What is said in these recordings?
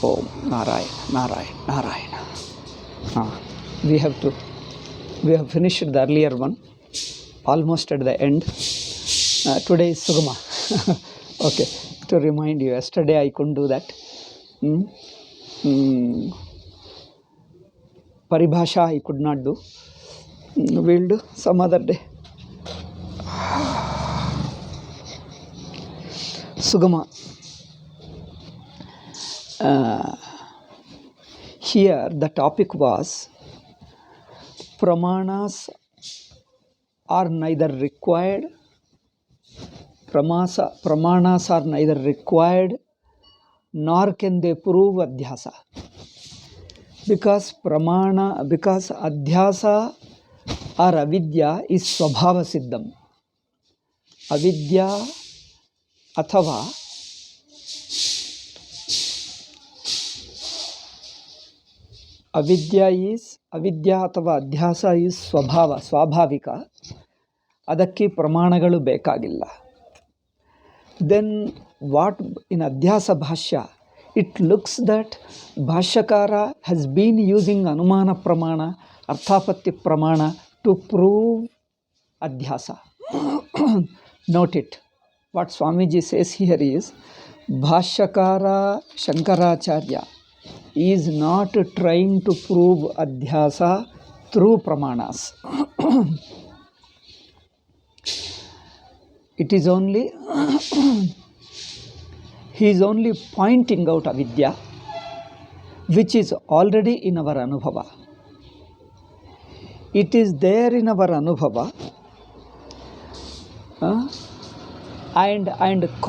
Om Narayana, Narayana, Narayana. We have finished the earlier one, almost at the end. Today is Sugama. Okay, to remind you, yesterday I couldn't do that. Paribhasha I could not do. We'll do some other day. Sugama. Here the topic was pramanas are neither required. Pramanas are neither required nor can they prove Adhyasa. Because Adhyasa or Avidya is Swabhava Siddham. Avidya athava ಅಥವಾ ಅಧ್ಯಾಸ is ಸ್ವಾಭಾವಿಕ, ಅದಕ್ಕೆ ಪ್ರಮಾಣಗಳು ಬೇಕಾಗಿಲ್ಲ. Then what in ಅಧ್ಯಾಸ ಭಾಷ್ಯ, it looks that ಭಾಷ್ಯಕಾರ has been using ಅನುಮಾನ ಪ್ರಮಾಣ, ಅರ್ಥಾಪತ್ತಿ ಪ್ರಮಾಣ ಟು ಪ್ರೂವ್ ಅಧ್ಯಾಸ. Note it, what Swamiji says here is, ಭಾಷ್ಯಕಾರ Shankaracharya is not trying to prove Adhyasa through pramanas. It is only he is only pointing out avidya, which is already in our anubhava. It is there in our anubhava, and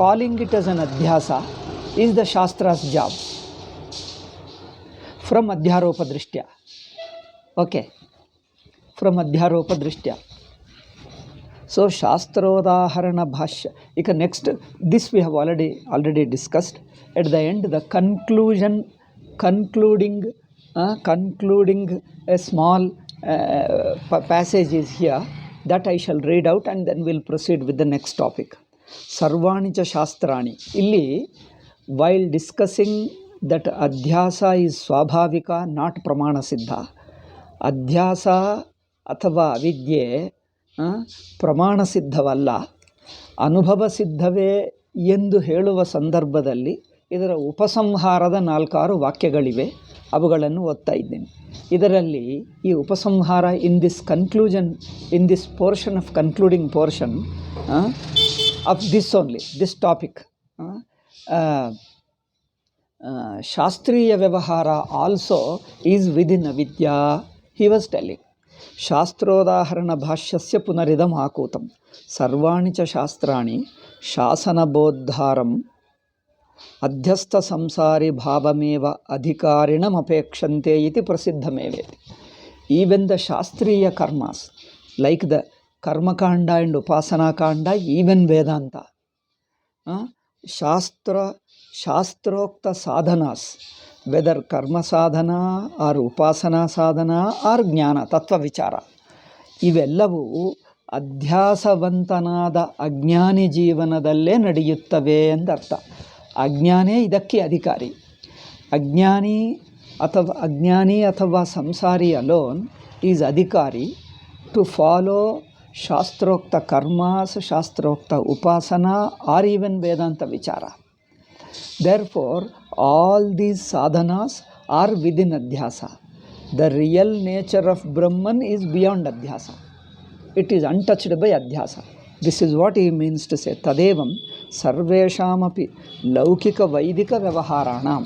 calling it as an Adhyasa is the Shastra's job. From Adhyaropa Drishtya. Okay. From Adhyaropa Drishtya. So, Shastrodharana Bhashya. Next, this we have already discussed. At the end, the concluding a small passage is here. That I shall read out and then we'll proceed with the next topic. Sarvani cha Shastrani. Illi, while discussing that Adhyasa is Swabhavika, not Pramana Siddha. Adhyasa athava avidye Pramana Siddhavalla, Anubhava Siddhave ಎಂದು ಹೇಳುವ ಸಂದರ್ಭದಲ್ಲಿ ಇದರ ಉಪಸಂಹಾರದ 4-6 ವಾಕ್ಯಗಳಿವೆ, ಅವುಗಳನ್ನು ಓದ್ತಾ ಇದ್ದೇನೆ. ಇದರಲ್ಲಿ ಈ ಉಪಸಂಹಾರ in this portion of concluding portion of this topic, Shastriya Vyavahara also is within Avidya. He was telling, Shastrodharana Bhashyasya Punaridam Akutam Sarvani cha Shastrani Shasana Bodharam Adhyasta Samsari Bhavameva Adhikarinam Apekshante iti Prasiddhameveti. Even the Shastriya karmas, like the Karma Kanda and Upasana Kanda, even Vedanta, Shastrokta sadhanas, whether karma sadhana or upasana sadhana or jnana, tattva vichara, ಇವೆಲ್ಲವೂ ಅಧ್ಯಾಸವಂತನಾದ ಅಜ್ಞಾನಿ ಜೀವನದಲ್ಲೇ ನಡೆಯುತ್ತವೆ ಎಂದರ್ಥ. ಅಜ್ಞಾನೇ ಇದಕ್ಕೆ ಅಧಿಕಾರಿ. ಅಜ್ಞಾನಿ ಅಥವಾ ಸಂಸಾರಿ alone is ಅಧಿಕಾರಿ to follow ಶಾಸ್ತ್ರೋಕ್ತ ಕರ್ಮಾಸ್, ಶಾಸ್ತ್ರೋಕ್ತ ಉಪಾಸನಾ ಆರ್ ಈವನ್ ವೇದಾಂತ ವಿಚಾರ. Therefore, all these sadhanas are within Adhyasa. The real nature of Brahman is beyond Adhyasa. It is untouched by Adhyasa. This is what he means to say. Tadevam sarveshamapi laukika vaidika vyavaharanam.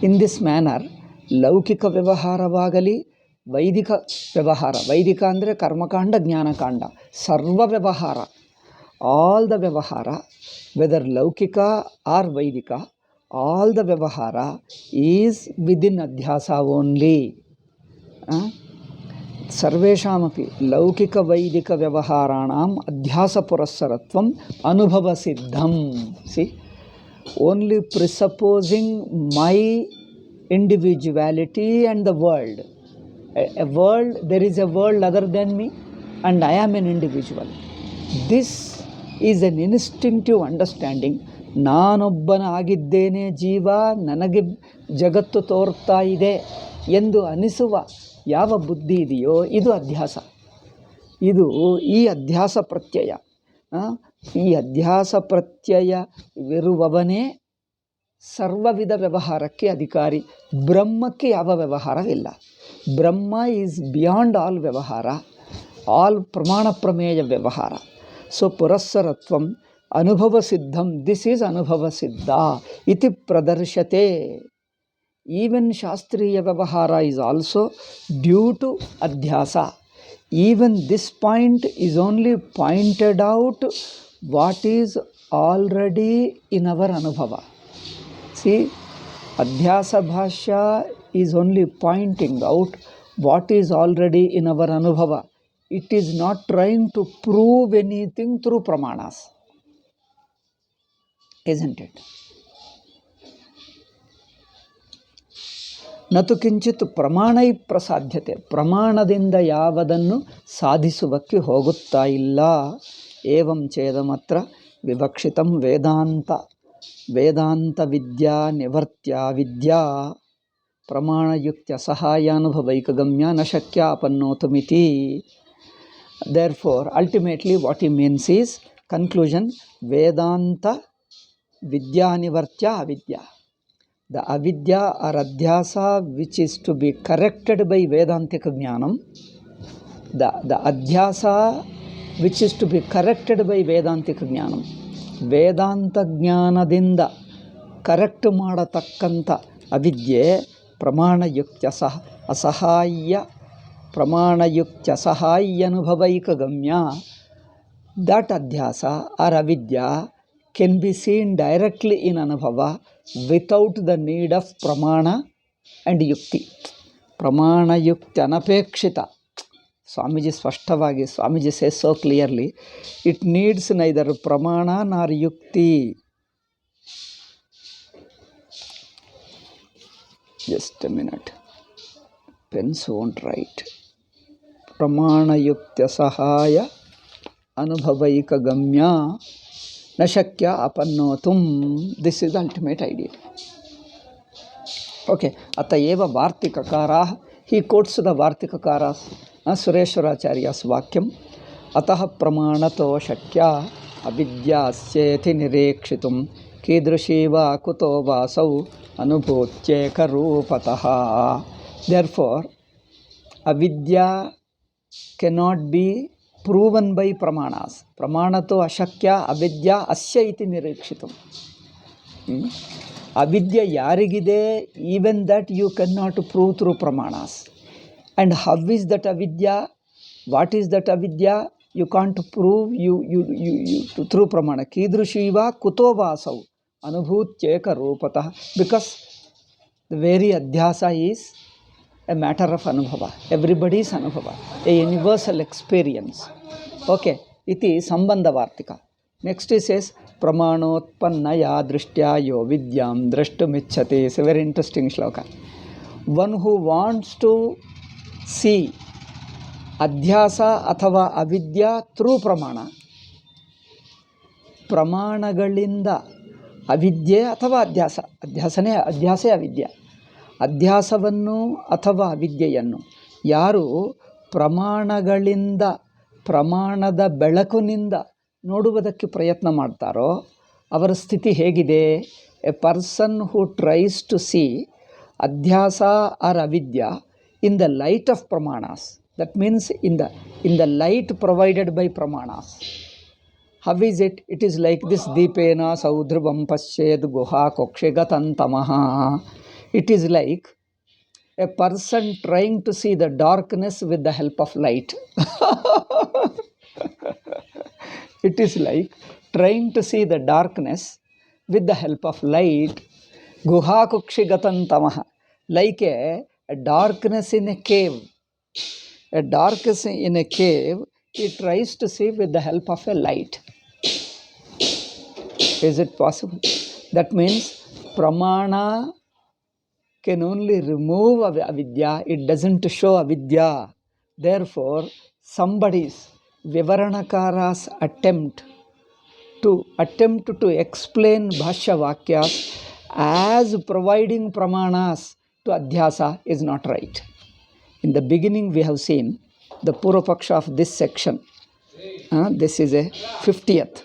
In this manner, laukika vyavaharavagali, vaidika vyavahara. Vaidika andre karmakanda, jnanakanda. Sarva vyavahara. All the vyavahara, whether laukika or vaidika, all the vyavahara is within Adhyasa only. Sarveshamapi laukika vaidika vyavaharanam Adhyasa purassaratvam anubhava siddham. See, only presupposing my individuality and the world. There is a world other than me and I am an individual. This is an instinctive understanding ನಾನೊಬ್ಬನಾಗಿದ್ದೇನೆ ಜೀವ, ನನಗೆ ಜಗತ್ತು ತೋರ್ತಾ ಇದೆ ಎಂದು ಅನಿಸುವ ಯಾವ ಬುದ್ಧಿ ಇದೆಯೋ ಇದು ಅಧ್ಯಾಸ. ಈ ಅಧ್ಯಾಸ ಪ್ರತ್ಯಯ, ಈ ಅಧ್ಯಾಸ ಪ್ರತ್ಯಯವಿರುವವನೇ ಸರ್ವವಿಧ ವ್ಯವಹಾರಕ್ಕೆ ಅಧಿಕಾರಿ. ಬ್ರಹ್ಮಕ್ಕೆ ಯಾವ ವ್ಯವಹಾರವಿಲ್ಲ. ಬ್ರಹ್ಮ ಈಸ್ ಬಿಯಾಂಡ್ ಆಲ್ ವ್ಯವಹಾರ, ಆಲ್ ಪ್ರಮಾಣ ಪ್ರಮೇಯ ವ್ಯವಹಾರ. ಸೊ ಪುರಸ್ಸರತ್ವಂ ಅನುಭವ ಸಿದ್ಧಂ, ದಿಸ್ ಈಸ್ ಅನುಭವ ಸಿದ್ಧ ಇತಿ ಪ್ರದರ್ಶತೆ. ಈವನ್ ಶಾಸ್ತ್ರೀಯ ವ್ಯವಹಾರ ಈಸ್ ಆಲ್ಸೋ ಡ್ಯೂ ಟು ಅಧ್ಯಾಸ. Even this point is only pointed out what is already in our ಅನುಭವ. ಸಿ, ಅಧ್ಯಾಸ ಭಾಷ್ಯ is only pointing out what is already in our ಅನುಭವ. It is not trying to prove anything through pramanas, isn't it? ನತು ಕಿಂಚಿತ್ ಪ್ರಮಾಣೈ ಪ್ರಸಾಧ್ಯತೆ, ಪ್ರಮಾಣದಿಂದ ಯಾವುದನ್ನು ಸಾಧಿಸುವಕ್ಕೆ ಹೋಗುತ್ತಾ ಇಲ್ಲ. ಏವಂ ಚೇದಮತ್ರ ವಿವಕ್ಷಿತಂ ವೇದಾಂತ ವಿದ್ಯಾ ನಿವರ್ತ್ಯ ವಿದ್ಯಾ ಪ್ರಮಾಣಯುಕ್ತ ಸಹಾಯಾನುಭವೈಕಗಮ್ಯ ನ ಶಕ್ಯಾಪನ್ನೋತುಮಿತಿ. Therefore, ultimately what he means is, conclusion, Vedanta Vidya Nivartya Avidya. The Avidya or Adhyasa which is to be corrected by Vedantika Jnanam, the Adhyasa which is to be corrected by Vedantika Jnanam, Vedanta Jnanadinda correct ಮಾಡತಕ್ಕಂಥ ಅವಿದ್ಯೆ ಪ್ರಮಾಣಯುಕ್ತ ಅಸಹಾಯ ಪ್ರಮಾಣಯುಕ್ತ ಸಹಾಯನುಭವೈಕ ಗಮ್ಯ. That Adhyasa or Avidya can be seen directly in Anubhava without the need of Pramana and Yukti. Pramana Yukti Anapekshita. Swamiji Swashtavagi, Swamiji says so clearly, it needs neither Pramana nor Yukti. Just a minute. Pens won't write. ಪ್ರಮಾಣಯುಕ್ತ ಸಹಾಯ ಅನುಭವೈಕ ಗಮ್ಯ ನ ಶಕ್ಯ ಅಪನ್ನೋತುಂ. This is the ultimate idea. Okay, ಅತ ಏವ ವಾರ್ತಿಕಕಾರಾಃ, ಹಿ quotes the ವಾರ್ತಿಕಕಾರಾಸ್ ಸುರೇಶ್ವರಾಚಾರ್ಯಾಸ್ ವಾಕ್ಯಂ. ಅತಃ ಪ್ರಮಾಣತೋ ಶಕ್ಯ ಅವಿದ್ಯಾಸ್ಯೇತಿ ನಿರೀಕ್ಷಿತುಂ ಕೀದೃಶೀ ವಾ ಕುತೋ ವಾಸೌ ಅನುಭೂತ್ಯೇಕರೂಪತಃ. ದೇರ್ಫೋರ್ ಅವಿದ್ಯಾ cannot be proven by pramanas. Pramanato ashakya avidya asya iti nirikshitam. Avidya yarigide, even that you cannot prove through pramanas. And how is that avidya? What is that avidya? You can't prove you through pramana. Kidrushiva kuto vasau anubhutyeka rupatah. Because the very adhyasa is a matter of anubhava. Everybody's anubhava, a universal experience. Okay, iti sambandha vartika. Next he says, pramanotpannaya drishtya yo vidyam drashtumichhati. It's a very interesting shloka. One who wants to see adhyasa athava avidya through pramana, ಪ್ರಮಾಣಗಳಿಂದ ಅವಿದ್ಯೆ ಅಥವಾ ಅಧ್ಯಾಸ, ಅಧ್ಯಾಸೇ ಅವಿದ್ಯೆ, ಅಧ್ಯಾಸವನ್ನು ಅಥವಾ ಅವಿದ್ಯೆಯನ್ನು ಯಾರು ಪ್ರಮಾಣಗಳಿಂದ ಪ್ರಮಾಣದ ಬೆಳಕಿನಿಂದ ನೋಡುವುದಕ್ಕೆ ಪ್ರಯತ್ನ ಮಾಡ್ತಾರೋ ಅವರ ಸ್ಥಿತಿ ಹೇಗಿದೆ? A person who tries to see ಅಧ್ಯಾಸ ಆರ್ ಅವಿದ್ಯಾ ಇನ್ ದ ಲೈಟ್ ಆಫ್ ಪ್ರಮಾಣಾಸ್, that means in the light provided by ಪ್ರಮಾಣಾಸ್. How is it? It is like this, Deepena Saudhrubam Pashyed Guha Kokshigatan-tamaha. It is like a person trying to see the darkness with the help of light. It is like trying to see the darkness with the help of light. Guha Kokshigatan-tamaha. Like a darkness in a cave. A darkness in a cave, he tries to see with the help of a light. Is it possible? That means pramana can only remove avidya, it doesn't show avidya. Therefore, somebody's Vivaranakara's attempt to attempt to explain Bhashya Vakyas as providing pramanas to Adhyasa is not right. In the beginning we have seen the Purvapaksha of this section. This is a 50th.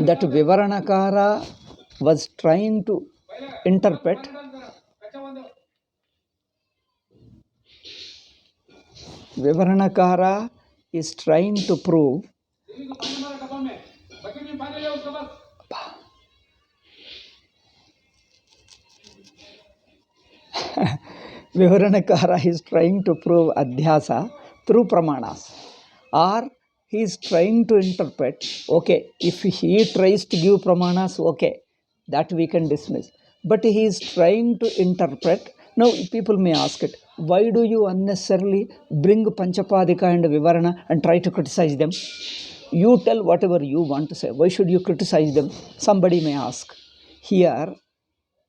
That Vivaranakara was trying to interpret Vivaranakara is trying to prove Vivaranakara is trying to prove Adhyasa through pramanas, or he is trying to interpret, okay, if he tries to give pramanas, okay, that we can dismiss. But he is trying to interpret. Now people may ask it, why do you unnecessarily bring Panchapadika and Vivarana and try to criticize them? You tell whatever you want to say. Why should you criticize them? Somebody may ask. Here,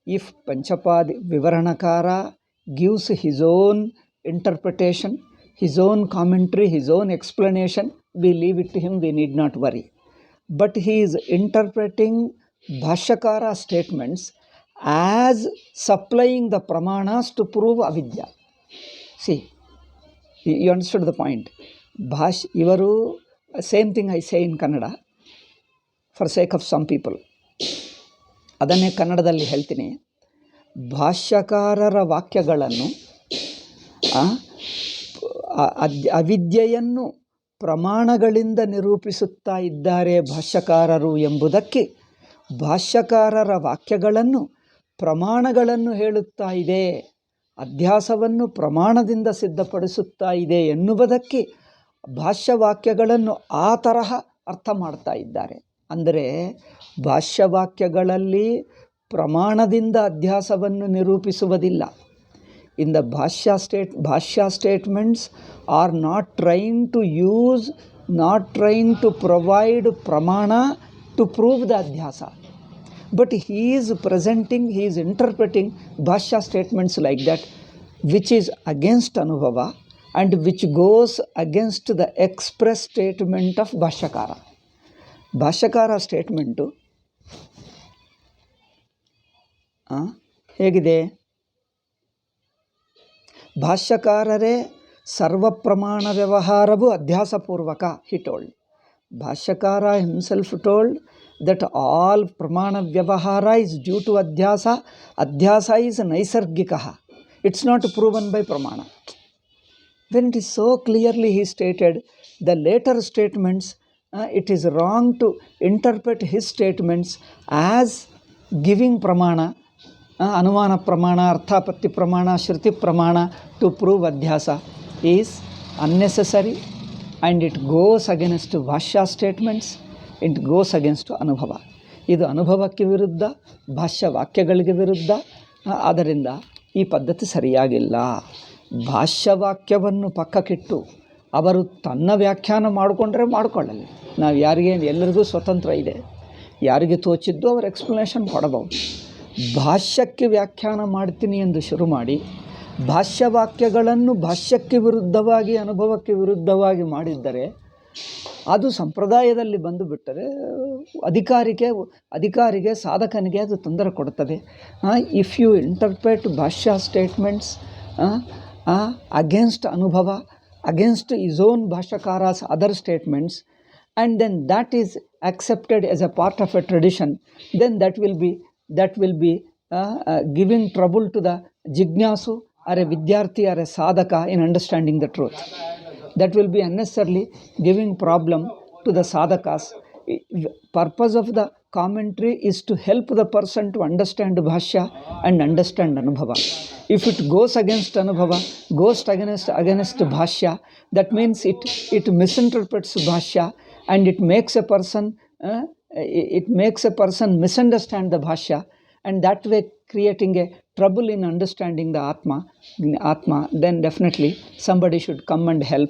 if Vivaranakara gives his own interpretation, his own commentary, his own explanation, we leave it to him, we need not worry. But he is interpreting Bhashyakara statements as supplying the pramanas to prove avidya. See, you understood the point. Ivaru, same thing I say in Kannada, for sake of some people. ಅದನ್ನೇ ಕನ್ನಡದಲ್ಲಿ ಹೇಳ್ತೀನಿ. ಭಾಷ್ಯಕಾರರ ವಾಕ್ಯಗಳನ್ನು ಅವಿದ್ಯೆಯನ್ನು ಪ್ರಮಾಣಗಳಿಂದ ನಿರೂಪಿಸುತ್ತಾ ಇದ್ದಾರೆ ಭಾಷ್ಯಕಾರರು ಎಂಬುದಕ್ಕೆ ಭಾಷ್ಯಕಾರರ ವಾಕ್ಯಗಳನ್ನು ಪ್ರಮಾಣಗಳನ್ನು ಹೇಳುತ್ತಾ ಇದೆ, ಅಧ್ಯಾಸವನ್ನು ಪ್ರಮಾಣದಿಂದ ಸಿದ್ಧಪಡಿಸುತ್ತಾ ಇದೆ ಎನ್ನುವುದಕ್ಕೆ ಭಾಷ್ಯವಾಕ್ಯಗಳನ್ನು ಆ ತರಹ ಅರ್ಥ ಮಾಡ್ತಾ ಇದ್ದಾರೆ. ಅಂದರೆ ಭಾಷ್ಯವಾಕ್ಯಗಳಲ್ಲಿ ಪ್ರಮಾಣದಿಂದ ಅಧ್ಯಾಸವನ್ನು ನಿರೂಪಿಸುವುದಿಲ್ಲ. In the Bhashya statements are not trying to provide pramana to prove the Adhyasa. But he is interpreting Bhashya statements like that, which is against Anubhava and which goes against the express statement of Bhashyakara. Bhashyakara statement ಹೇಗಿದೆ? ಭಾಷ್ಯಕಾರರೇ ಸರ್ವ ಪ್ರಮಾಣ ವ್ಯವಹಾರವು ಅಧ್ಯಾಸಪೂರ್ವಕ, he told. Bhashyakara himself told that all pramana vyavahara is due to Adhyasa. Adhyasa is naisargikaha. It's not proven by pramana. When it is so clearly he stated, the later statements, it is wrong to interpret his statements as giving pramana, Anumana pramana, Arthapatti pramana, Shruti pramana to prove Adhyasa is unnecessary, and it goes against Bhashya statements, it goes against Anubhava. ಇದು ಅನುಭವಕ್ಕೆ ವಿರುದ್ಧ, ಭಾಷ್ಯ ವಾಕ್ಯಗಳಿಗೆ ವಿರುದ್ಧ. ಆದ್ದರಿಂದ ಈ ಪದ್ಧತಿ ಸರಿಯಾಗಿಲ್ಲ. ಭಾಷ್ಯವಾಕ್ಯವನ್ನು ಪಕ್ಕಕ್ಕಿಟ್ಟು ಅವರು ತನ್ನ ವ್ಯಾಖ್ಯಾನ ಮಾಡಿಕೊಂಡ್ರೆ ಮಾಡಿಕೊಳ್ಳಲಿ. ನಾವು ಎಲ್ಲರಿಗೂ ಸ್ವತಂತ್ರ ಇದೆ. ಯಾರಿಗೆ ತೋಚಿದ್ದು ಅವರು ಎಕ್ಸ್ಪ್ಲನೇಷನ್ ಕೊಡಬಹುದು. ಭಾಷ್ಯಕ್ಕೆ ವ್ಯಾಖ್ಯಾನ ಮಾಡ್ತೀನಿ ಎಂದು ಶುರು ಮಾಡಿ ಭಾಷ್ಯವಾಕ್ಯಗಳನ್ನು ಭಾಷ್ಯಕ್ಕೆ ವಿರುದ್ಧವಾಗಿ, ಅನುಭವಕ್ಕೆ ವಿರುದ್ಧವಾಗಿ ಮಾಡಿದ್ದರೆ ಅದು ಸಂಪ್ರದಾಯದಲ್ಲಿ ಬಂದು ಬಿಟ್ಟರೆ ಅಧಿಕಾರಿಗೆ ಸಾಧಕನಿಗೆ ಅದು ತೊಂದರೆ ಕೊಡುತ್ತದೆ. ಇಫ್ ಯು ಇಂಟರ್ಪ್ರೆಟ್ ಭಾಷ್ಯ statements against Anubhava, against his own Bhashyakara's other statements, and then that is accepted as a part of a tradition, then that will be giving trouble to the jignasu or a vidyarthi or a sadhaka in understanding the truth. That will be unnecessarily giving problem to the sadhakas. Purpose of the commentary is to help the person to understand Bhashya and understand Anubhava. If it goes against Anubhava, goes against Bhashya, that means it misinterprets Bhashya, and it makes a person misunderstand the Bhashya, and that way creating a trouble in understanding the Atma. Then definitely somebody should come and help.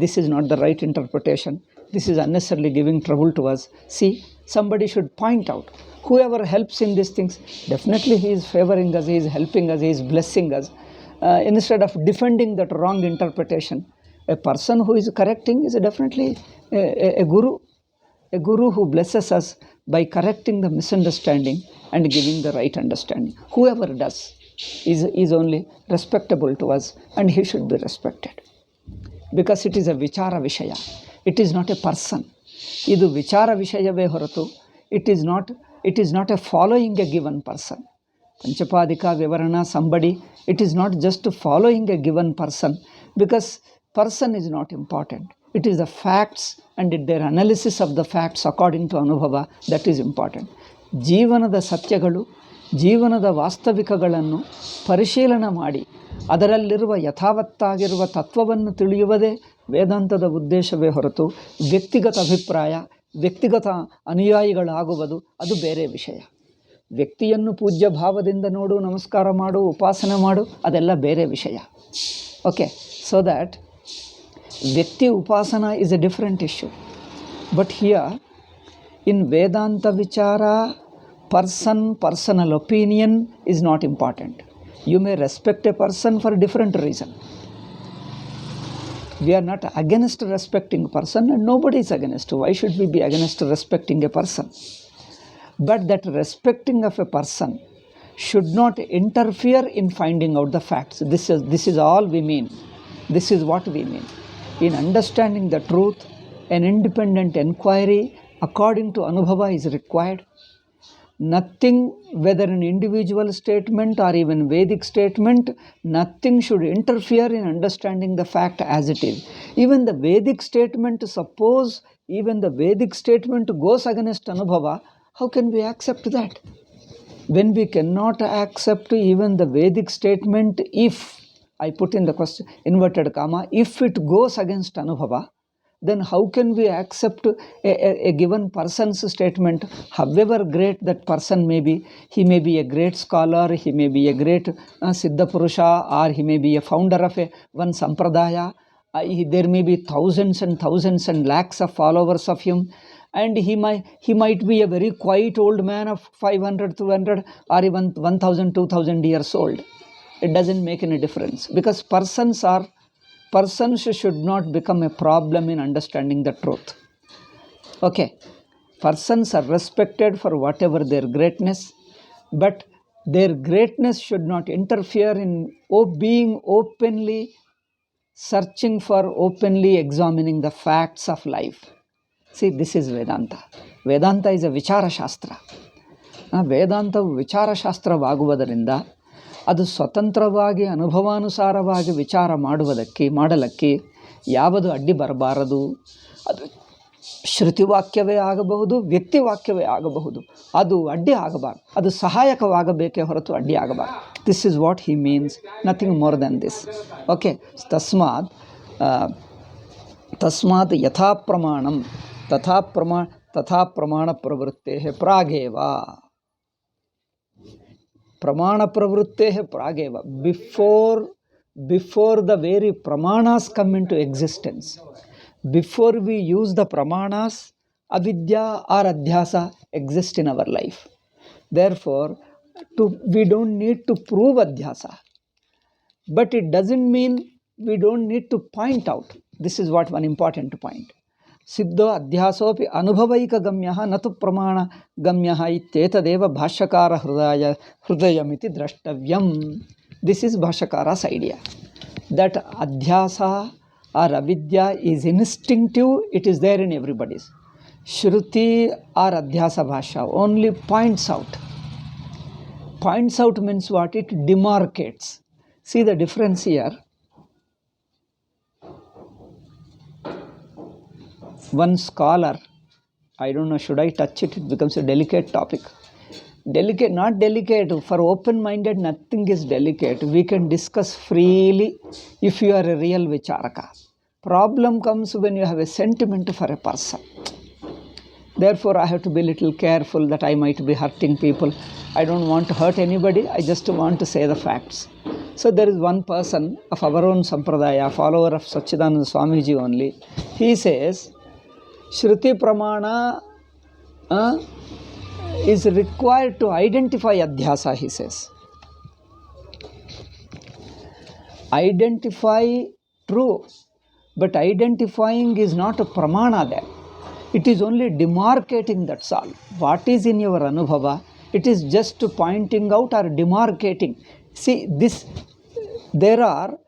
This is not the right interpretation. This is unnecessarily giving trouble to us. See, somebody should point out. Whoever helps in these things, definitely he is favoring us, he is helping us, he is blessing us. Instead of defending that wrong interpretation, a person who is correcting is definitely a guru. a guru who blesses us by correcting the misunderstanding and giving the right understanding. Whoever does is only respectable to us, and he should be respected. Because it is a vichara vishaya. It is not a person. Idu vichara vishayave horatu. It is not a following a given person. Panchapadika Vivarana, somebody, it is not just following a given person, because person is not important. It is the facts and their analysis of the facts according to Anubhava that is important. ಜೀವನದ ಸತ್ಯಗಳು, ಜೀವನದ ವಾಸ್ತವಿಕಗಳನ್ನು ಪರಿಶೀಲನೆ ಮಾಡಿ ಅದರಲ್ಲಿರುವ ಯಥಾವತ್ತಾಗಿರುವ ತತ್ವವನ್ನು ತಿಳಿಯುವುದೇ ವೇದಾಂತದ ಉದ್ದೇಶವೇ ಹೊರತು ವ್ಯಕ್ತಿಗತ ಅಭಿಪ್ರಾಯ, ವ್ಯಕ್ತಿಗತ ಅನುಯಾಯಿಗಳಾಗುವುದು ಅದು ಬೇರೆ ವಿಷಯ. ವ್ಯಕ್ತಿಯನ್ನು ಪೂಜ್ಯ ಭಾವದಿಂದ ನೋಡು, ನಮಸ್ಕಾರ ಮಾಡು, ಉಪಾಸನೆ ಮಾಡು, ಅದೆಲ್ಲ ಬೇರೆ ವಿಷಯ. ಓಕೆ, ಸೊ ದ್ಯಾಟ್ ವ್ಯಕ್ತಿ ಉಪಾಸನ is a different issue. But here, in Vedanta Vichara, personal opinion is not important. You may respect a person for a different reason. We are not against respecting a person, and nobody is against. Why should we be against respecting a person? But that respecting of a person should not interfere in finding out the facts. This is all we mean. This is what we mean. In understanding the truth, an independent inquiry according to Anubhava is required. Nothing, whether an individual statement or even Vedic statement, nothing should interfere in understanding the fact as it is. Even the Vedic statement, suppose even the Vedic statement goes against Anubhava, how can we accept that? When we cannot accept even the Vedic statement, if, I put in the question, inverted comma, if it goes against Anubhava, then how can we accept a given person's statement, however great that person may be? He may be a great scholar, he may be a great Siddha Purusha, or he may be a founder of one Sampradaya. There may be thousands and lakhs of followers of him, and he might be a very quiet old man of 500, 200, or even 1000, 2000 years old. It doesn't make any difference, because persons should not become a problem in understanding the truth. Okay, persons are respected for whatever their greatness, but their greatness should not interfere in being openly searching for, openly examining the facts of life. See, this is Vedanta. Vedanta is a Vichara Shastra. ವೇದಾಂತವು ವಿಚಾರ ಶಾಸ್ತ್ರವಾಗುವುದರಿಂದ ಅದು ಸ್ವತಂತ್ರವಾಗಿ ಅನುಭವಾನುಸಾರವಾಗಿ ವಿಚಾರ ಮಾಡಲಕ್ಕೆ ಯಾವುದು ಅಡ್ಡಿ ಬರಬಾರದು. ಅದು ಶ್ರುತಿವಾಕ್ಯವೇ ಆಗಬಹುದು, ವ್ಯಕ್ತಿವಾಕ್ಯವೇ ಆಗಬಹುದು. ಅದು ಅಡ್ಡಿ ಆಗಬಾರ್ದು, ಅದು ಸಹಾಯಕವಾಗಬೇಕೇ ಹೊರತು ಅಡ್ಡಿ ಆಗಬಾರ್ದು. This is what he means, nothing more than this. Okay, ತಸ್ಮಾತ್ ಯಥಾ ಪ್ರಮಾಣಂ ತಥಾ ಪ್ರಮಾಣ ಪ್ರವೃತ್ತೇ ಪ್ರಾಗೇವ. ಪ್ರಮಾಣ ಪ್ರವೃತ್ತೇ ಪ್ರಾಗೇವ. Before the very pramanas come into existence, before we use the pramanas, avidya or adhyasa exist in our life. Therefore, we don't need to prove adhyasa. But it doesn't mean we don't need to point out. This is what one important point. ಸಿದ್ಧೋ ಅಧ್ಯಾಸೋಪಿ ಅನುಭವೈಕ ಗಮ್ಯ ನತು ಪ್ರಮಾಣ ಗಮ್ಯ ಇತ್ಯೇತದೇವ ಭಾಷ್ಯಕಾರ ಹೃದಯಮಿತಿ ದ್ರಷ್ಟವ್ಯಂ. This is ಭಾಷ್ಯಕಾರಸ್ idea that ಅಧ್ಯಾಸ ಆರ್ ಅವಿದ್ಯಾ is instinctive. It is there in everybody's. ಶ್ರುತಿ ಆರ್ ಅಧ್ಯಾಸ ಭಾಷ್ಯ only points out. Points out means what? It demarcates. See the difference here. One scholar, I don't know, should I touch it? It becomes a delicate topic. Delicate, not delicate. For open-minded, nothing is delicate. We can discuss freely if you are a real vicharaka. Problem comes when you have a sentiment for a person. Therefore, I have to be a little careful that I might be hurting people. I don't want to hurt anybody. I just want to say the facts. So there is one person of our own Sampradaya, follower of Sachidananda Swamiji only. He says, Shruti Pramana is required to identify Adhyasa, he says. Identify, true, but identifying is not a Pramana there. It is only demarcating, that's all. What is in your anubhava, it is just pointing out or demarcating. See, there are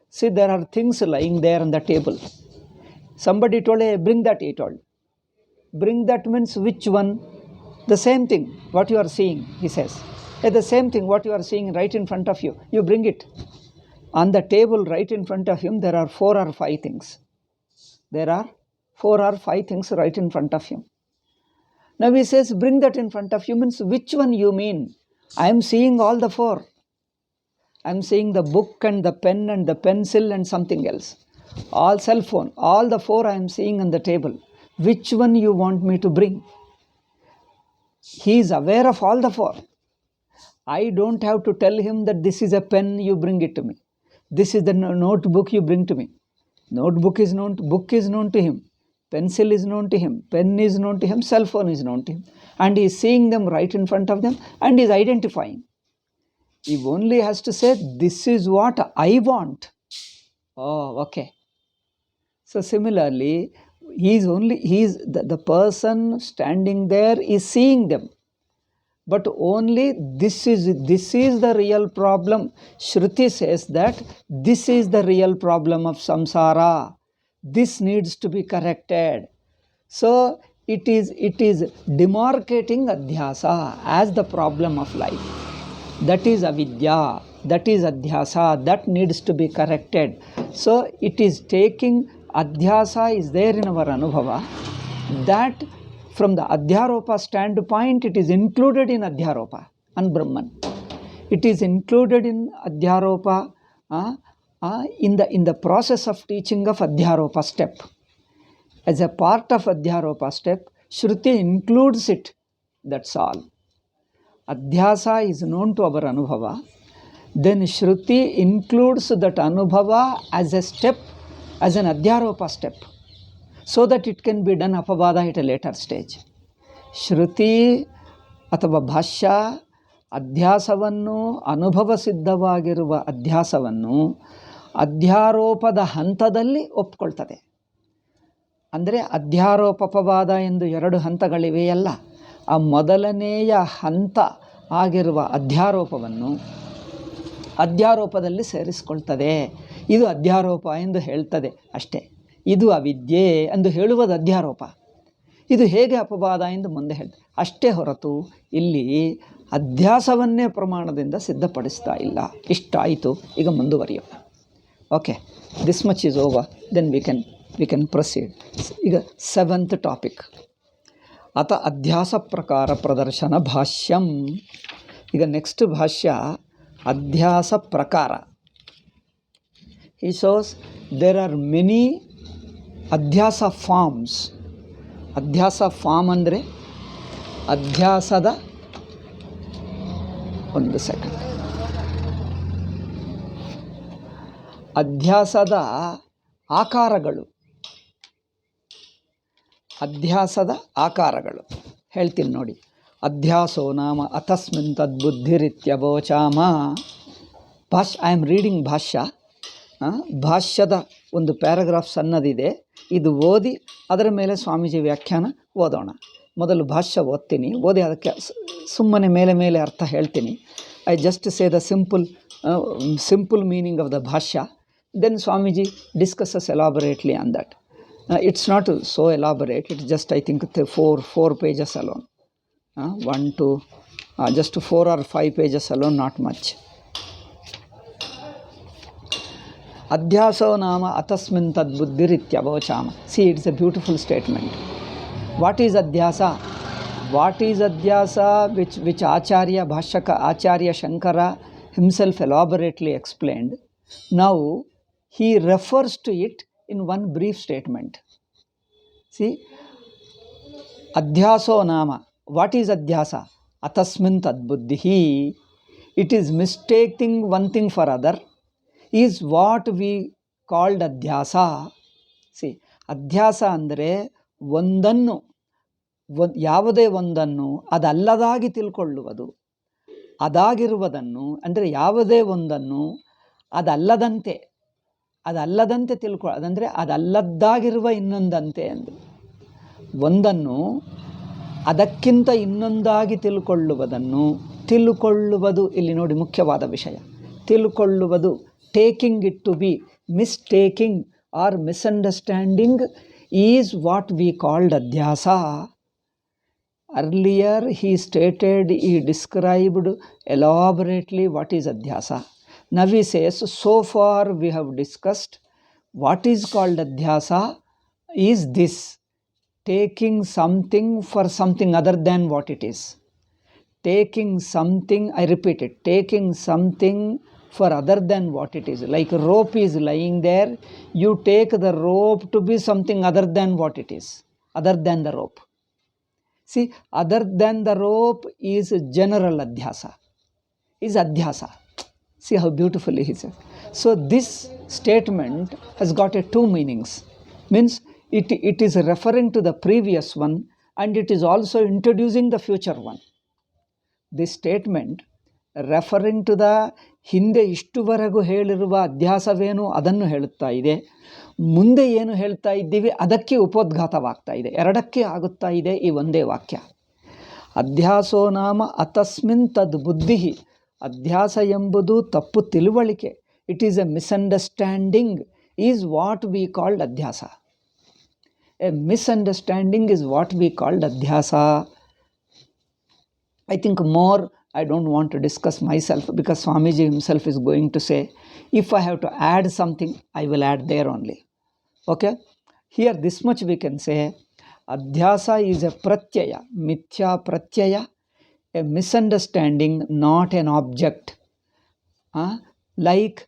things lying there on the table. Somebody told, hey, bring that, he told. Bring that means which one? The same thing, what you are seeing, he says. Hey, the same thing, what you are seeing right in front of you, you bring it. On the table right in front of him, there are 4 or 5 things. There are 4 or 5 things right in front of him. Now he says, bring that in front of you, means which one you mean? I am seeing all the 4. I am seeing the book and the pen and the pencil and something else. All cell phone, all the 4 I am seeing on the table. Which one you want me to bring? He is aware of all the 4. I don't have to tell him that this is a pen, you bring it to me. This is the notebook, you bring to me. Notebook is known, book is known to him. Pencil is known to him. Pen is known to him. Cell phone is known to him. And he is seeing them right in front of them and is identifying. He only has to say, this is what I want. Oh, okay. So similarly, the person standing there is seeing them. But only this is the real problem. Shruti says that this is the real problem of samsara. This needs to be corrected. So it is demarcating adhyasa as the problem of life. That is avidya, that is adhyasa, that needs to be corrected. So it is taking adhyasa is there in our anubhava, that from the Adhyaropa standpoint, it is included in Adhyaropa and Brahman. It is included in Adhyaropa in the process of teaching of Adhyaropa step. As a part of Adhyaropa step, Shruti includes it. That's all. Adhyasa is known to our Anubhava. Then Shruti includes that Anubhava as a step, as an Adhyaropa step, so that it can be done apavada at a later stage. Shruti ಅಥವಾ ಭಾಷ್ಯ ಅಧ್ಯಾಸವನ್ನು ಅನುಭವ ಸಿದ್ಧವಾಗಿರುವ ಅಧ್ಯಾಸವನ್ನು ಅಧ್ಯಾರೋಪದ ಹಂತದಲ್ಲಿ ಒಪ್ಕೊಳ್ತದೆ. ಅಂದರೆ ಅಧ್ಯಾರೋಪವಾದ ಎಂದು 2 ಹಂತಗಳಿವೆಯಲ್ಲ, ಆ ಮೊದಲನೆಯ ಹಂತ ಆಗಿರುವ ಅಧ್ಯಾರೋಪವನ್ನು ಅಧ್ಯಾರೋಪದಲ್ಲಿ ಸೇರಿಸ್ಕೊಳ್ತದೆ. ಇದು ಅಧ್ಯಾರೋಪ ಎಂದು ಹೇಳ್ತದೆ ಅಷ್ಟೇ. ಇದು ಅವಿದ್ಯೆ ಎಂದು ಹೇಳುವುದು ಅಧ್ಯಾರೋಪ. ಇದು ಹೇಗೆ ಅಪವಾದ ಎಂದು ಮುಂದೆ ಹೇಳ್ತದೆ ಅಷ್ಟೇ ಹೊರತು ಇಲ್ಲಿ ಅಧ್ಯಾಸವನ್ನೇ ಪ್ರಮಾಣದಿಂದ ಸಿದ್ಧಪಡಿಸ್ತಾ ಇಲ್ಲ. ಇಷ್ಟಾಯಿತು. ಈಗ ಮುಂದುವರಿಯೋಣ. Okay, this much is over, then we can proceed. ಈಗ 7th ಟಾಪಿಕ್, ಅತ ಅಧ್ಯಾಸ ಪ್ರಕಾರ ಪ್ರದರ್ಶನ ಭಾಷ್ಯಂ. ಈಗ ನೆಕ್ಸ್ಟ್ ಭಾಷ್ಯ ಅಧ್ಯಾಸ ಪ್ರಕಾರ. He shows there are many ಅಧ್ಯಾಸ ಫಾರ್ಮ್ಸ್. ಅಧ್ಯಾಸ ಫಾರ್ಮ್ ಅಂದರೆ ಅಧ್ಯಾಸದ ಒಂದು ಸೆಕೆಂಡ್ ಅಧ್ಯಾಸದ ಆಕಾರಗಳು. ಅಧ್ಯಾಸದ ಆಕಾರಗಳು ಹೇಳ್ತೀನಿ ನೋಡಿ. ಅಧ್ಯಾಸೋ ನಾಮ ಅತಸ್ಮಿನ್ ತದ್ಬುದ್ಧಿರಿತ್ಯವೋಚಾಮ. ಐ ಆಮ್ ರೀಡಿಂಗ್ ಭಾಷ್ಯ. ಭಾಷ್ಯದ ಒಂದು ಪ್ಯಾರಾಗ್ರಾಫ್ ಸಣ್ಣದಿದೆ, ಇದು ಓದಿ ಅದರ ಮೇಲೆ ಸ್ವಾಮೀಜಿ ವ್ಯಾಖ್ಯಾನ ಓದೋಣ. ಮೊದಲು ಭಾಷ್ಯ ಓದ್ತೀನಿ, ಓದಿ ಅದಕ್ಕೆ ಸುಮ್ಮನೆ ಮೇಲೆ ಅರ್ಥ ಹೇಳ್ತೀನಿ. I just say the simple meaning of the ಭಾಷ್ಯ. Then Swamiji discusses elaborately on that. It's not so elaborate, it's just I think 4 pages alone. 1 to just 4 or 5 pages alone, not much. ಅಧ್ಯಾಸೋ ನಾಮ ಅತಸ್ಮಿನ್ ತದ್ಬುದ್ಧಿರಿತ್ಯವೋಚಾಮ. See, it's a beautiful statement. What is ಅಧ್ಯಾಸ? What is ಅಧ್ಯಾಸ which Acharya Shankara himself elaborately explained. Now he refers to it in one brief statement. See, Adhyaso nama. What is Adhyasa? Atasmin tadbuddhihi. It is mistaking one thing for other is what we called Adhyasa. See, Adhyasa ಅಂದರೆ ಒಂದನ್ನು, ಯಾವುದೇ ಒಂದನ್ನು ಅದಲ್ಲದಾಗಿ ತಿಳ್ಕೊಳ್ಳುವುದು. ಅದಾಗಿರುವುದನ್ನು ಅಂದರೆ ಯಾವುದೇ ಒಂದನ್ನು ಅದಲ್ಲದಂತೆ ತಿಳ್ಕೊಳ್ಳೋದು, ಅಂದರೆ ಅದಲ್ಲದ್ದಾಗಿರುವ ಇನ್ನೊಂದಂತೆ ಎಂದು. ಒಂದನ್ನು ಅದಕ್ಕಿಂತ ಇನ್ನೊಂದಾಗಿ ತಿಳುಕೊಳ್ಳುವುದು ಇಲ್ಲಿ ನೋಡಿ ಮುಖ್ಯವಾದ ವಿಷಯ. ತಿಳುಕೊಳ್ಳುವುದು, taking it to be, mistaking or misunderstanding is what we called ಅಧ್ಯಾಸ. Earlier he described elaborately what is Adhyasa. Now he says, so far we have discussed what is called Adhyasa is this, taking something for something other than what it is. Taking something, I repeat it, taking something for other than what it is. Like a rope is lying there, you take the rope to be something other than what it is, other than the rope. See, other than the rope is general adhyasa, is adhyasa. See how beautifully he says. So this statement has got two meanings. Means it is referring to the previous one and it is also introducing the future one. This statement referring to the ಹಿಂದೆ ಇಷ್ಟುವರೆಗೂ ಹೇಳಿರುವ ಅಧ್ಯಾಸವೇನು ಅದನ್ನು ಹೇಳುತ್ತಾ ಇದೆ, ಮುಂದೆ ಏನು ಹೇಳ್ತಾ ಇದ್ದೀವಿ ಅದಕ್ಕೆ ಉಪೋದ್ಘಾತವಾಗ್ತಾ ಇದೆ. ಎರಡಕ್ಕೆ ಆಗುತ್ತಾ ಇದೆ ಈ ಒಂದೇ ವಾಕ್ಯ. ಅಧ್ಯಾಸೋ ನಾಮ ಅತಸ್ಮಿನ್ ತದ್ ಬುದ್ಧಿ. ಅಧ್ಯಾಸ ಎಂಬುದು ತಪ್ಪು ತಿಳುವಳಿಕೆ. It is a misunderstanding is what we called ಅಧ್ಯಾಸ. A misunderstanding is what we called ಅಧ್ಯಾಸ. I think more I don't want to discuss myself because Swamiji himself is going to say, if I have to add something, I will add there only. Okay? Here this much we can say, Adhyasa is a pratyaya, mithya pratyaya, a misunderstanding, not an object. Like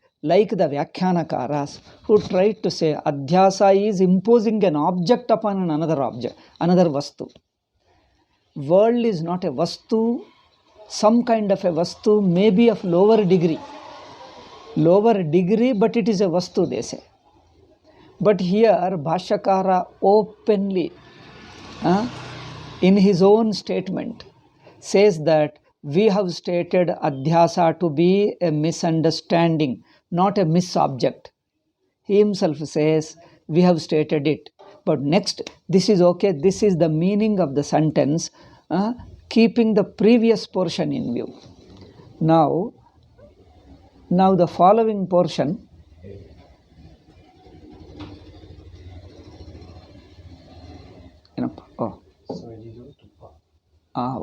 the Vyakhyanakaras who tried to say Adhyasa is imposing an object upon another object, another vastu. World is not a vastu, some kind of a vastu, maybe of lower degree, but it is a vastu, they say. But here Bhashyakara openly in his own statement says that we have stated Adhyasa to be a misunderstanding, not a misobject. He himself says we have stated it. But next, this is okay, this is the meaning of the sentence, keeping the previous portion in view. Now the following portion,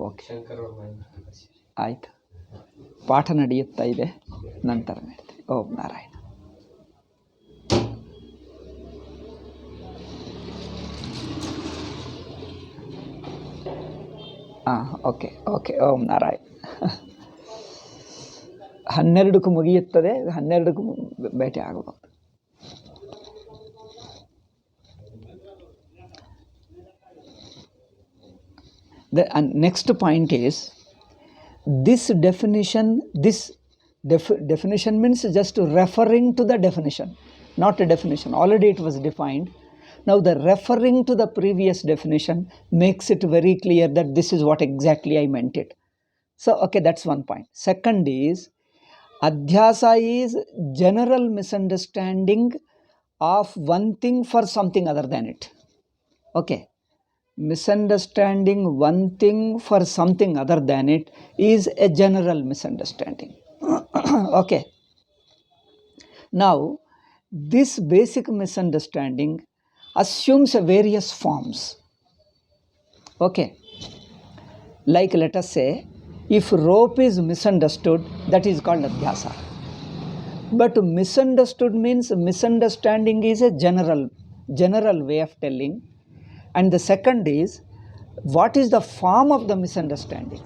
okay ಆಯಿತು. ಪಾಠ ನಡೆಯುತ್ತಾ ಇದೆ, ನಂತರ ಹೇಳ್ತೀನಿ. ಓಂ Narayana. Okay ಓಂ ನಾರಾಯಣ. 12ಕ್ಕೂ ಮುಗಿಯುತ್ತದೆ, 12ಕ್ಕೂ ಭೇಟಿ ಆಗಬಹುದು. The next point is, this definition means just referring to the definition, not a definition. Already it was defined. Now the referring to the previous definition makes it very clear that this is what exactly I meant it. So, okay, that's one point. Second is, Adhyasa is general misunderstanding of one thing for something other than it. Okay. Misunderstanding one thing for something other than it is a general misunderstanding. Okay. Now, this basic misunderstanding assumes various forms. Okay. Like let us say, if rope is misunderstood, that is called Adhyasa. But misunderstood means misunderstanding is a general way of telling. And the second is, what is the form of the misunderstanding?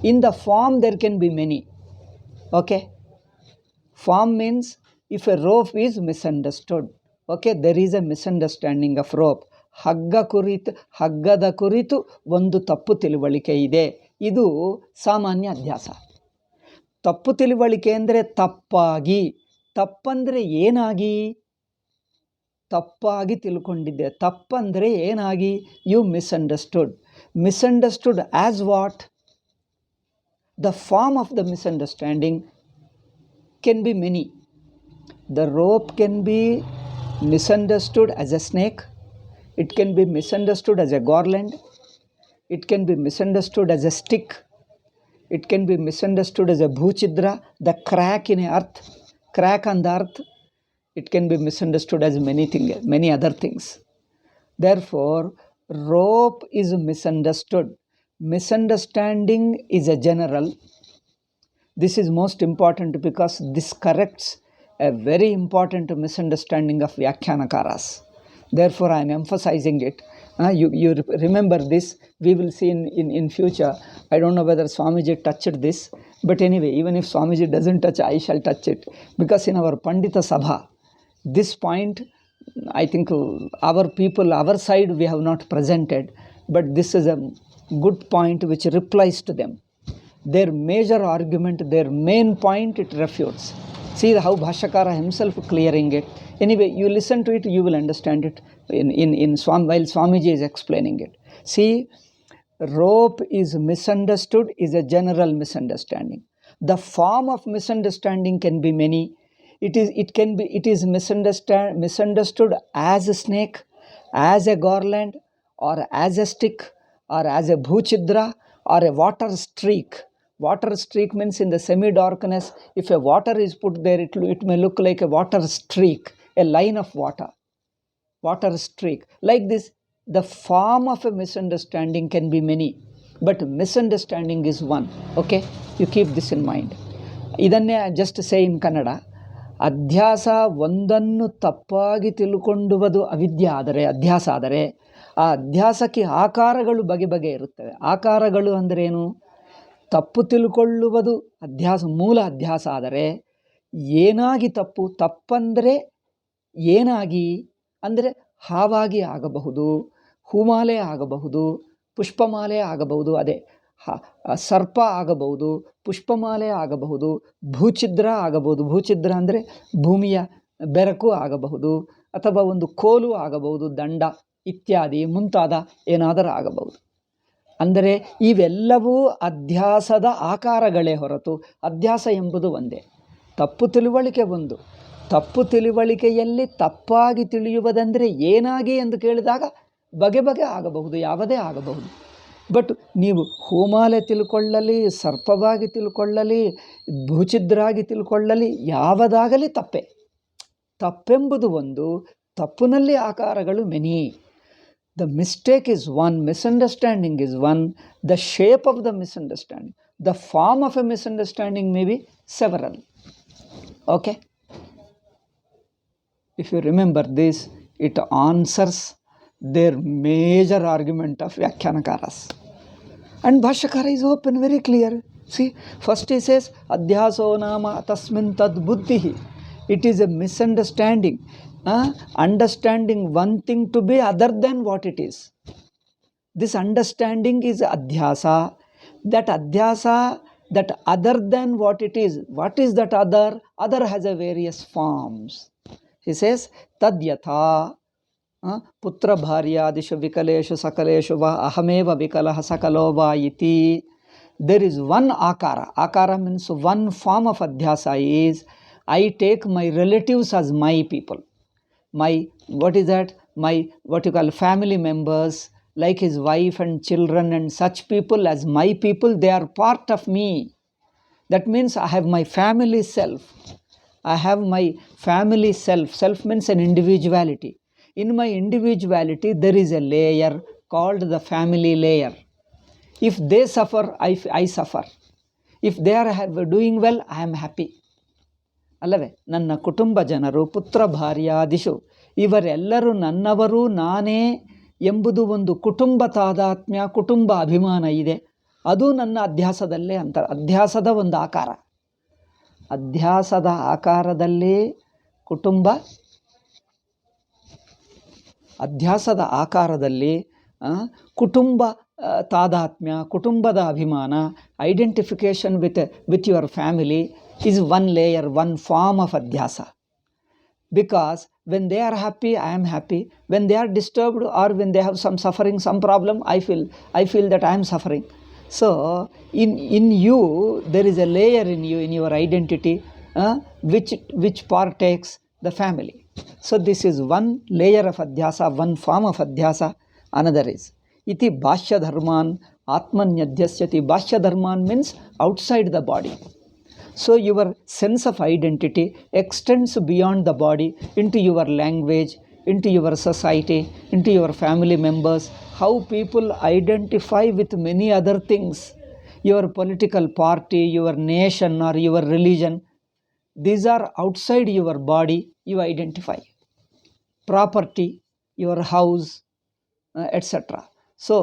In the form there can be many. Okay. Form means if a rope is misunderstood, okay, there is a misunderstanding of rope. ಹಗ್ಗದ ಕುರಿತು ಒಂದು ತಪ್ಪು ತಿಳುವಳಿಕೆ ಇದೆ. ಇದು ಸಾಮಾನ್ಯ ಅಧ್ಯಾಸ. ತಪ್ಪು ತಿಳುವಳಿಕೆ ಅಂದರೆ ತಪ್ಪಾಗಿ. ತಪ್ಪಂದರೆ ಏನಾಗಿ? ತಪ್ಪಾಗಿ ತಿಳ್ಕೊಂಡಿದ್ದೆ. ತಪ್ಪಂದರೆ ಏನಾಗಿ? You misunderstood. Misunderstood as what? The form of the misunderstanding can be many. The rope can be misunderstood as a snake. It can be misunderstood as a garland. It can be misunderstood as a stick. It can be misunderstood as a bhuchidra, the crack in earth, crack on the earth. It can be misunderstood as many other things. Therefore, rope is misunderstood. Misunderstanding is a general. This is most important because this corrects a very important misunderstanding of Vyakhyanakaras. Therefore, I am emphasizing it. You remember this. We will see in future. I don't know whether Swamiji touched this. But anyway, even if Swamiji doesn't touch, I shall touch it. Because in our Pandita Sabha, this point, I think our people, our side, we have not presented. But this is a good point which replies to them. Their major argument, their main point, it refutes. See how Bhashyakara himself clearing it. Anyway, you listen to it, you will understand it while Swamiji is explaining it. See, rope is misunderstood is a general misunderstanding. The form of misunderstanding can be many. It is misunderstood as a snake, as a garland, or as a stick, or as a bhuchidra, or a water streak. Water streak means in the semi-darkness, if a water is put there, it may look like a water streak, a line of water streak. Like this, the form of a misunderstanding can be many, but misunderstanding is one. Okay, you keep this in mind. Idanne just say in Kannada, ಅಧ್ಯಾಸ ಒಂದನ್ನು ತಪ್ಪಾಗಿ ತಿಳ್ಕೊಂಡುವುದು ಅವಿದ್ಯೆ ಆದರೆ, ಅಧ್ಯಾಸ ಆದರೆ, ಆ ಅಧ್ಯಾಸಕ್ಕೆ ಆಕಾರಗಳು ಬಗೆ ಬಗೆ ಇರುತ್ತವೆ. ಆಕಾರಗಳು ಅಂದ್ರೇನು? ತಪ್ಪು ತಿಳ್ಕೊಳ್ಳುವುದು ಅಧ್ಯಾಸ, ಮೂಲ ಅಧ್ಯಾಸ ಆದರೆ ಏನಾಗಿ ತಪ್ಪಂದರೆ ಏನಾಗಿ ಅಂದರೆ ಹಾವಾಗಿ ಆಗಬಹುದು, ಹೂಮಾಲೆ ಆಗಬಹುದು, ಪುಷ್ಪಮಾಲೆ ಆಗಬಹುದು, ಅದೇ ಸರ್ಪ ಆಗಬಹುದು, ಪುಷ್ಪಮಾಲೆ ಆಗಬಹುದು, ಭೂಚಿದ್ರ ಆಗಬಹುದು. ಭೂಚಿದ್ರ ಅಂದರೆ ಭೂಮಿಯ ಬೆರಕು ಆಗಬಹುದು, ಅಥವಾ ಒಂದು ಕೋಲು ಆಗಬಹುದು, ದಂಡ ಇತ್ಯಾದಿ ಮುಂತಾದ ಏನಾದರೂ ಆಗಬಹುದು. ಅಂದರೆ ಇವೆಲ್ಲವೂ ಅಧ್ಯಾಸದ ಆಕಾರಗಳೇ ಹೊರತು ಅಧ್ಯಾಸ ಎಂಬುದು ಒಂದೇ. ತಪ್ಪು ತಿಳುವಳಿಕೆ ಒಂದು. ತಪ್ಪು ತಿಳುವಳಿಕೆಯಲ್ಲಿ ತಪ್ಪಾಗಿ ತಿಳಿಯುವುದಂದರೆ ಏನಾಗಿ ಎಂದು ಕೇಳಿದಾಗ ಬಗೆ ಬಗೆ ಆಗಬಹುದು, ಯಾವುದೇ ಆಗಬಹುದು. ಬಟ್ ನೀವು ಹೂಮಾಲೆ ತಿಳ್ಕೊಳ್ಳಲಿ, ಸರ್ಪವಾಗಿ ತಿಳ್ಕೊಳ್ಳಲಿ, ಭೂಚಿದ್ರಾಗಿ ತಿಳ್ಕೊಳ್ಳಲಿ, ಯಾವುದಾಗಲಿ ತಪ್ಪೆ. ತಪ್ಪೆಂಬುದು ಒಂದು, ತಪ್ಪಿನಲ್ಲಿ ಆಕಾರಗಳು many. The mistake is one, misunderstanding is one, the shape of the misunderstanding, the form of a misunderstanding may be several. Okay? If you remember this, it answers their major argument of Vyakhyanakaras. And Bhashyakara is open, very clear. See, first he says, Adhyaso nama tasmin tad buddhihi. It is a misunderstanding. Understanding one thing to be other than what it is. This understanding is adhyasa. That adhyasa, that other than what it is. What is that other? Other has a various forms. He says, tadyatha putra bharyadishu vikaleshu sakaleshu va ahameva vikalaha sakalo va iti. There is one akara. Akara means one form of adhyasa is, I take my relatives as my people. My, what is that? My, what you call family members, like his wife and children and such people as my people, they are part of me. That means I have my family self. I have my family self. Self means an individuality. In my individuality, there is a layer called the family layer. If they suffer, I suffer. If they are doing well, I am happy. ಅಲ್ಲವೇ? ನನ್ನ ಕುಟುಂಬ ಜನರು, ಪುತ್ರ ಭಾರ್ಯಾದಿಶು, ಇವರೆಲ್ಲರೂ ನನ್ನವರು, ನಾನೇ ಎಂಬುದು ಒಂದು ಕುಟುಂಬ ತಾದಾತ್ಮ್ಯ, ಕುಟುಂಬ ಅಭಿಮಾನ ಇದೆ. ಅದು ನನ್ನ ಅಧ್ಯಾಸದಲ್ಲೇ ಅಂತ. ಅಧ್ಯಾಸದ ಒಂದು ಆಕಾರ. ಅಧ್ಯಾಸದ ಆಕಾರದಲ್ಲಿ ಕುಟುಂಬ, ಅಧ್ಯಾಸದ ಆಕಾರದಲ್ಲಿ ಕುಟುಂಬ ತಾದಾತ್ಮ್ಯ, ಕುಟುಂಬದ ಅಭಿಮಾನ, identification with your family is one layer, one form of adhyasa. Because when they are happy, I am happy. When they are disturbed or when they have some suffering, some problem, I feel that I am suffering. So in you, there is a layer in you, in your identity, which partakes the family. So this is one layer of Adhyasa, one form of Adhyasa. Another is iti Bhashya dharman atmanyadhyasyati. Bhashya dharman means outside the body. So your sense of identity extends beyond the body into your language, into your society, into your family members, how people identify with many other things, your political party, your nation or your religion. These are outside your body, you identify. Property, your house, etc. So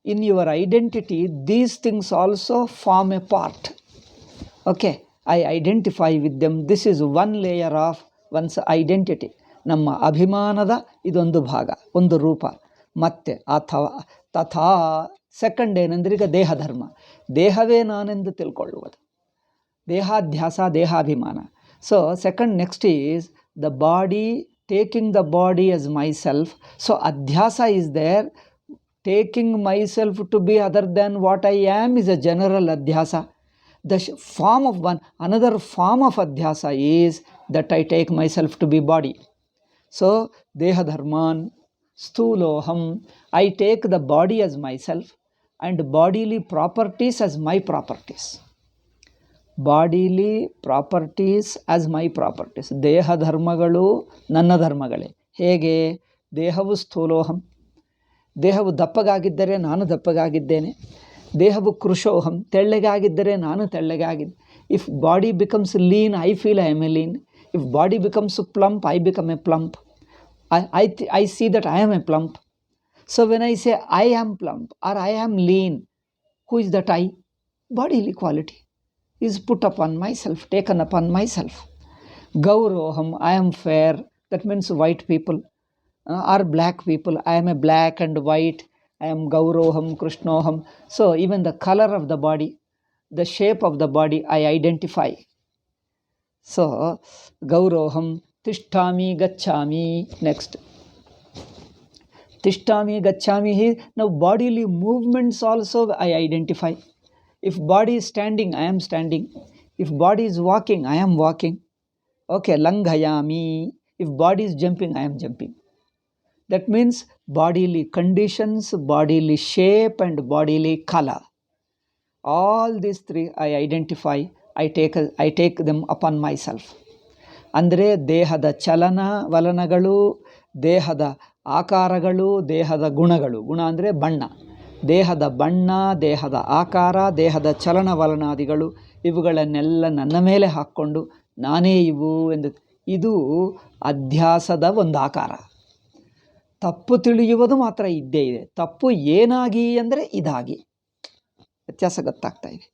in your identity, these things also form a part. Okay, I identify with them. This is one layer of one's identity. ನಮ್ಮ ಅಭಿಮಾನದ ಇದೊಂದು ಭಾಗ, ಒಂದು ರೂಪ. ಮತ್ತೆ ಅಥವಾ ತಥಾ second ಏನಂದ್ರೆ ಈಗ ದೇಹಧರ್ಮ. ದೇಹವೇ ನಾನೆಂದು ತಿಳ್ಕೊಳ್ಳುವುದು, ದೇಹಾಧ್ಯಾಸ, ದೇಹಾಭಿಮಾನ. So second next is the body, taking the body as myself. So adhyasa is there. Taking myself to be other than what I am is a general adhyasa. The form of one, another form of adhyasa is that I take myself to be body. So deha dharman sthuloham, I take the body as myself and bodily properties as my properties. Bodily properties as my properties. ದೇಹ ಧರ್ಮಗಳು ನನ್ನ ಧರ್ಮಗಳೇ. ಹೇಗೆ? ದೇಹವು ಸ್ಥೂಲೋಹಂ, ದೇಹವು ದಪ್ಪಗಾಗಿದ್ದರೆ ನಾನು ದಪ್ಪಗಾಗಿದ್ದೇನೆ. ದೇಹವು ಕೃಶೋಹಂ, ತೆಳ್ಳಗಾಗಿದ್ದರೆ ನಾನು ತೆಳ್ಳಗಾಗಿದ್ದೆ. If body becomes lean, I feel I am a lean. If body becomes plump, I become a plump. I see that I am a plump. So when I say I am plump or I am lean, who is that I? Bodily quality is put upon myself, taken upon myself. Gauroham, I am fair, that means white people or black people. I am a black and white. I am Gauroham, Krishnoham. So even the color of the body, the shape of the body, I identify. So Gauroham, Tishtami, Gachami. Next. Tishtami, Gachami. Now bodily movements also I identify. If body is standing, I am standing. If body is walking, I am walking. Okay, Langhayami. If body is jumping, I am jumping. That means bodily conditions, bodily shape and bodily color. All these three I identify, I take them upon myself. ಅಂದರೆ ದೇಹದ ಚಲನ ವಲನಗಳು, ದೇಹದ ಆಕಾರಗಳು, ದೇಹದ ಗುಣಗಳು. ಗುಣ ಅಂದರೆ ಬಣ್ಣ. ದೇಹದ ಬಣ್ಣ, ದೇಹದ ಆಕಾರ, ದೇಹದ ಚಲನವಲನಾದಿಗಳು, ಇವುಗಳನ್ನೆಲ್ಲ ನನ್ನ ಮೇಲೆ ಹಾಕ್ಕೊಂಡು ನಾನೇ ಇವು ಎಂದು. ಇದು ಅಧ್ಯಾಸದ ಒಂದು ಆಕಾರ. ತಪ್ಪು ತಿಳಿಯುವುದು ಮಾತ್ರ ಇದ್ದೇ ಇದೆ. ತಪ್ಪು ಏನಾಗಿ ಅಂದರೆ ಇದಾಗಿ. ವ್ಯತ್ಯಾಸ ಗೊತ್ತಾಗ್ತಾ ಇದೆ.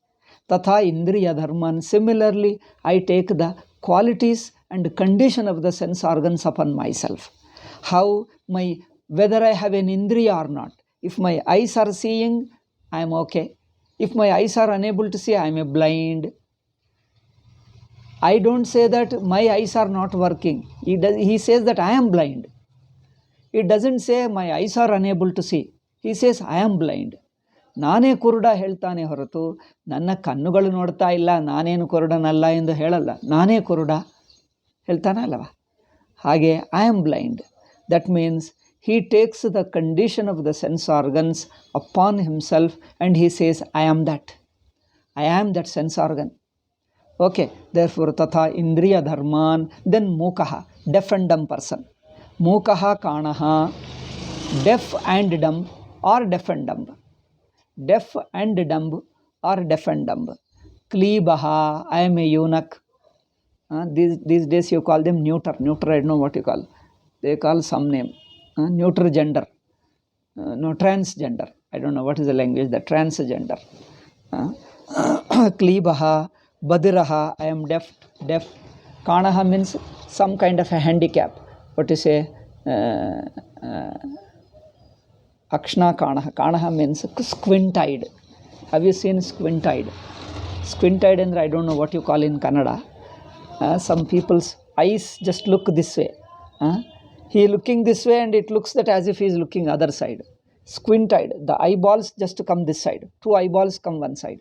ತಥಾ ಇಂದ್ರಿಯ Dharman. Similarly I take the qualities and condition of the sense organs upon myself. How whether I have an indriya or not. If my eyes are seeing, I am okay. If my eyes are unable to see, I am a blind. I don't say that my eyes are not working. He says that I am blind. It doesn't say my eyes are unable to see. He says I am blind. ನಾನೇ ಕುರುಡ ಹೇಳ್ತಾನೆ ಹೊರತು ನನ್ನ ಕಣ್ಣುಗಳು ನೋಡ್ತಾ ಇಲ್ಲ, ನಾನೇನು ಕುರುಡನಲ್ಲ ಎಂದು ಹೇಳಲ್ಲ. ನಾನೇ ಕುರುಡ ಹೇಳ್ತಾನೆ ಅಲ್ಲವ. ಹಾಗೆ I am blind. That means he takes the condition of the sense organs upon himself and he says I am that sense organ. Okay, therefore tatha indriya dharman. Then mukaha, deaf and dumb person. Mukaha kanaha, deaf and dumb or deaf and dumb. Deaf and dumb or deaf and dumb. Kleebaha, I am a eunuch. These days you call them neuter. Neuter, I don't know what you call. They call some name. Neuter gender. No, transgender. I don't know what is the language. The transgender. Kleebaha, Badiraha, I am deaf. Kanaha means some kind of a handicap. What you say? Akshna Kanaha. Kanaha means squint-eyed. Have you seen squint-eyed? Squint-eyed, and I don't know what you call in Kannada. Some people's eyes just look this way. He looking this way and it looks that as if he is looking other side. Squint-eyed. The eyeballs just come this side. Two eyeballs come one side.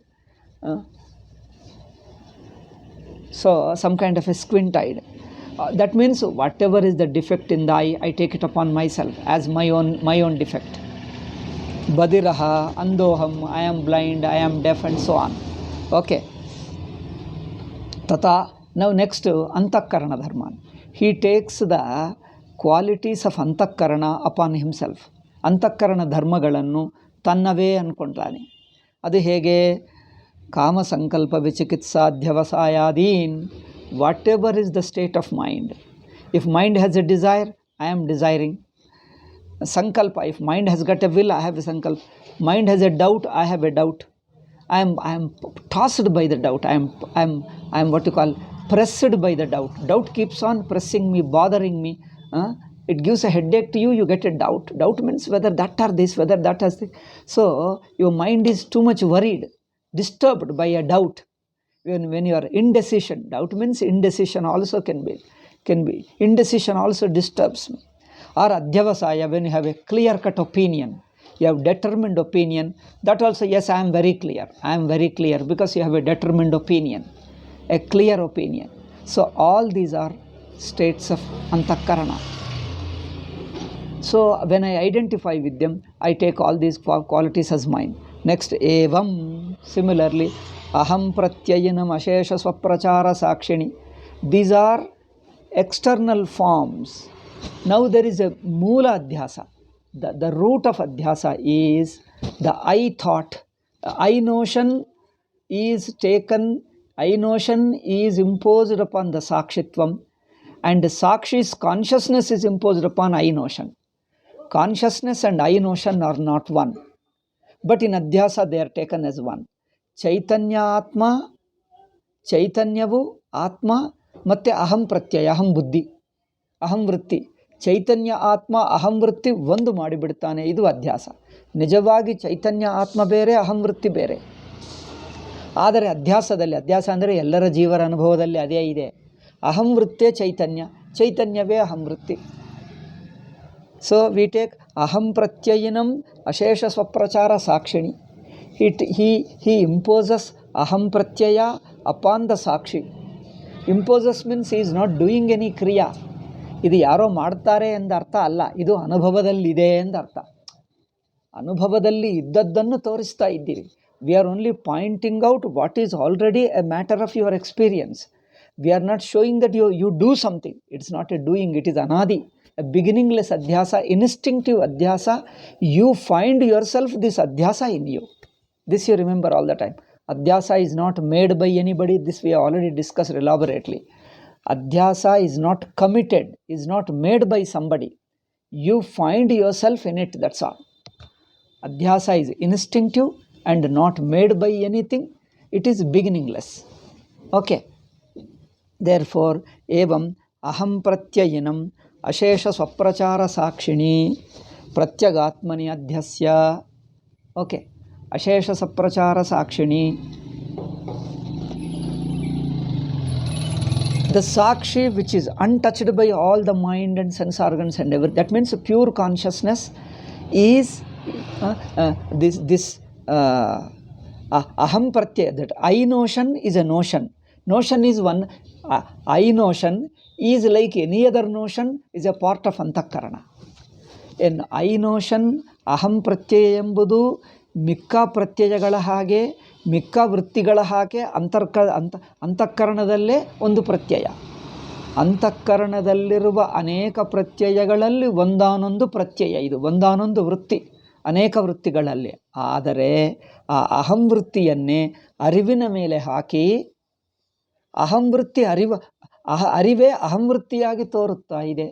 So some kind of a squint-eyed. That means whatever is the defect in the eye, I take it upon myself as my own defect. Badiraha, Andoham, I am blind, I am deaf, and so on. Okay. Tata. Now next, Antakarana Dharman. He takes the qualities of Antakarana upon himself. Antakarana ಧರ್ಮಗಳನ್ನು ತನ್ನವೇ ಅನ್ಕೊಂಡ್ರಾನೆ. ಅದು ಹೇಗೆ? ಕಾಮ ಸಂಕಲ್ಪ ವಿಚಿಕಿತ್ಸಾ ಅಧ್ಯವಸಾಯಾದೀನ್. Whatever is the state of mind. If mind has a desire, I am desiring. Sankalpa, if mind has got a will, I have a sankalpa. Mind has a doubt, I have a doubt. I am tossed by the doubt. I am what you call pressed by the doubt. Doubt keeps on pressing me, bothering me. It gives a headache to you, you get a doubt. Doubt means whether that or this, whether that or this. So your mind is too much worried, disturbed by a doubt. When you are indecision, doubt means indecision also can be. Indecision also disturbs me. Or adhyavasaya, when you have a clear-cut opinion, you have determined opinion, that also, yes, I am very clear. I am very clear because you have a determined opinion, a clear opinion. So all these are states of antakarana. So when I identify with them, I take all these qualities as mine. Next, evam, similarly, aham pratyayinam ashesha swaprachara sakshini. These are external forms. Now there is a moola adhyasa. The root of adhyasa is the I thought. I notion is taken, I notion is imposed upon the sakshitvam, and Sakshi's consciousness is imposed upon I notion. Consciousness and I notion are not one, but in Adhyasa they are taken as one. Chaitanya Atma, Chaitanyavu Atma, ಮತ್ತೆ ಅಹಂ ಪ್ರತ್ಯಯ, ಅಹಂ ಬುದ್ಧಿ, ಅಹಂ ವೃತ್ತಿ. ಚೈತನ್ಯ ಆತ್ಮ ಅಹಂ ವೃತ್ತಿ ಒಂದು ಮಾಡಿಬಿಡ್ತಾನೆ. ಇದು ಅಧ್ಯಾಸ. ನಿಜವಾಗಿ ಚೈತನ್ಯ ಆತ್ಮ ಬೇರೆ, ಅಹಂ ವೃತ್ತಿ ಬೇರೆ. ಆದರೆ ಅಧ್ಯಾಸದಲ್ಲಿ, ಅಧ್ಯಾಸ ಅಂದರೆ ಎಲ್ಲರ ಜೀವರ ಅನುಭವದಲ್ಲಿ ಅದೇ ಇದೆ. ಅಹಂ ವೃತ್ತೇ ಚೈತನ್ಯ, ಚೈತನ್ಯವೇ ಅಹಂ ವೃತ್ತಿ. ಸೊ ವಿ ಟೇಕ್ ಅಹಂ ಪ್ರತ್ಯಯಿನಂ ಅಶೇಷ ಸ್ವಪ್ರಚಾರ ಸಾಕ್ಷಿಣಿ. He imposes aham pratyaya upon the sakshi. Imposes means he is not doing any kriya. ಇದು ಯಾರೋ ಮಾಡ್ತಾರೆ ಎಂದ ಅರ್ಥ ಅಲ್ಲ, ಇದು ಅನುಭವದಲ್ಲಿದೆ ಎಂದ ಅರ್ಥ. ಅನುಭವದಲ್ಲಿ ಇದ್ದದ್ದನ್ನು ತೋರಿಸ್ತಾ ಇದ್ದೀರಿ. We are only pointing out what is already a matter of your experience. We are not showing that you do something. It's not a doing, it is ಅನಾದಿ. A beginningless adhyasa, instinctive adhyasa. You find yourself this adhyasa in you. This you remember all the time. Adhyasa is not made by anybody. This we have already discussed elaborately. Adhyasa is not committed, is not made by somebody. You find yourself in it, that's all. Adhyasa is instinctive and not made by anything. It is beginningless. Okay. Therefore, evam aham pratyayinam ashesha swaprachara sakshini pratyagatmani adhyasya. Okay. Ashesha swaprachara sakshini. The sakshi which is untouched by all the mind and sense organs and everything. That means pure consciousness is this aham pratyaya. That I notion is a notion. Notion is one. I notion is like any other notion, is a part of antakarana. In I notion, aham pratyaya ಎಂಬುದು ಮಿಕ್ಕ ಪ್ರತ್ಯಯಗಳ ಹಾಗೆ, ಮಿಕ್ಕ ವೃತ್ತಿಗಳ ಹಾಗೆ ಅಂತಃಕರಣದಲ್ಲೇ ಒಂದು ಪ್ರತ್ಯಯ. ಅಂತಃಕರಣದಲ್ಲಿರುವ ಅನೇಕ ಪ್ರತ್ಯಯಗಳಲ್ಲಿ ಒಂದಾನೊಂದು ಪ್ರತ್ಯಯ, ಇದು ಒಂದಾನೊಂದು ವೃತ್ತಿ, ಅನೇಕ ವೃತ್ತಿಗಳಲ್ಲಿ. ಆದರೆ ಆ ಅಹಂ ವೃತ್ತಿಯನ್ನೇ ಅರಿವಿನ ಮೇಲೆ ಹಾಕಿ, ಅಹಂ ವೃತ್ತಿ ಅರಿವೇ ಅಹಂ ವೃತ್ತಿಯಾಗಿ ತೋರುತ್ತಾ ಇದೆ.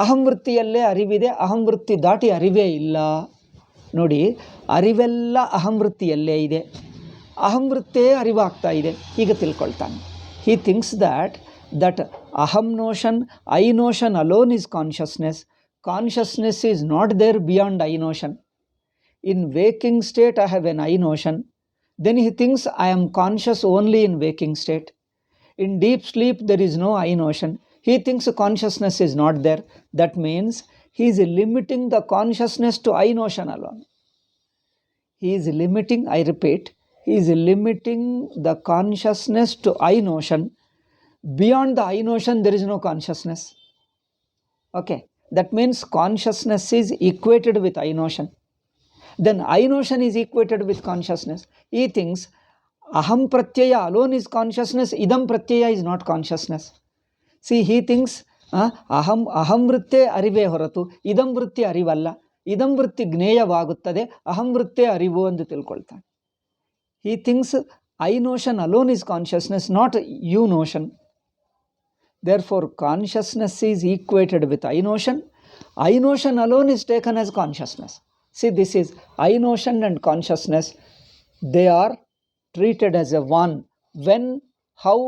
ಅಹಂ ವೃತ್ತಿಯಲ್ಲೇ ಅರಿವಿದೆ, ಅಹಂ ವೃತ್ತಿ ದಾಟಿ ಅರಿವೇ ಇಲ್ಲ. ನೋಡಿ, ಅರಿವೆಲ್ಲ ಅಹಂ ವೃತ್ತಿಯಲ್ಲೇ ಇದೆ, ಅಹಂ ವೃತ್ತೇ ಅರಿವಾಗ್ತಾ ಇದೆ. ಹೀಗೆ ತಿಳ್ಕೊಳ್ತಾನೆ. He thinks that aham notion, I notion alone is consciousness. Consciousness is not there beyond I notion. In waking state I have an I notion. Then he thinks I am conscious only in waking state. In deep sleep there is no I notion. He thinks consciousness is not there. That means he is limiting the consciousness to I notion alone. He is limiting, I repeat, he is limiting the consciousness to I notion. Beyond the I notion, there is no consciousness. Okay, that means consciousness is equated with I notion. Then I notion is equated with consciousness. He thinks aham pratyaya alone is consciousness, idam pratyaya is not consciousness. See, he thinks aham ವೃತ್ತೆ ಅರಿವೇ ಹೊರತು ಇದಂ ವೃತ್ತಿ ಅರಿವಲ್ಲ, ಇದಂ ವೃತ್ತಿ ಜ್ಞೇಯವಾಗುತ್ತದೆ, ಅಹಂ ವೃತ್ತೇ ಅರಿವು ಎಂದು ತಿಳ್ಕೊಳ್ತಾನೆ. He thinks I notion alone is consciousness, not you notion. Therefore, consciousness is equated with I notion. I notion alone is taken as consciousness. See, this is I notion and consciousness. They are treated as a one. When, how,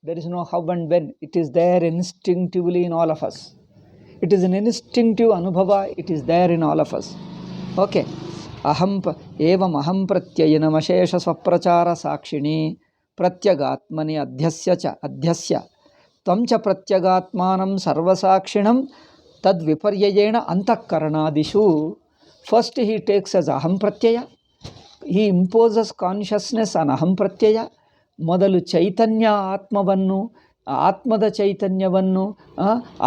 there is no how and when. It is there instinctively in all of us. It is an instinctive anubhava. It is there in all of us. Okay. Evam aham pratyayinamashesha swaprachara sakshini pratyagatmani adhyasya tam cha pratyagatmanam sarvasakshinam tad viparyayena antakaranadishu. First he takes as aham pratyaya. He imposes consciousness on aham pratyaya. ಮೊದಲು ಚೈತನ್ಯ ಆತ್ಮದ ಚೈತನ್ಯವನ್ನು